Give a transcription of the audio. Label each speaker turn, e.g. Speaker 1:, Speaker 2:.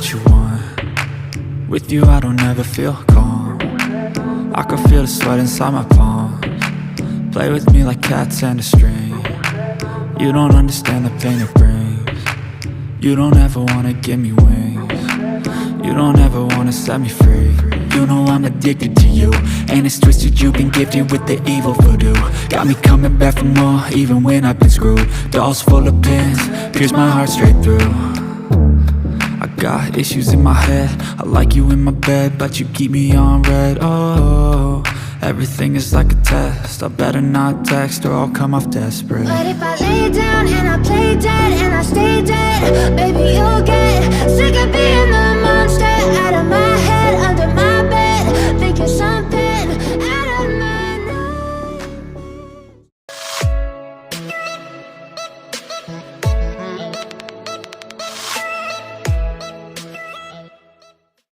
Speaker 1: what you want. With you I don't ever feel calm. I can feel the sweat inside my palms. Play with me like cats and a string. You don't understand the pain it brings. You don't ever wanna give me wings. You don't ever wanna set me free. You know I'm addicted to you, and it's twisted, you've been gifted with the evil voodoo. Got me coming back for more, even when I've been screwed. Dolls full of pins, pierce my heart straight through. I got issues in my head, I like you in my bed, but you keep me on red. Oh, everything is like a test, I better not text or I'll come off desperate.
Speaker 2: But if I lay down and I play dead and I stay dead, baby you'll get sick of being the monster out of my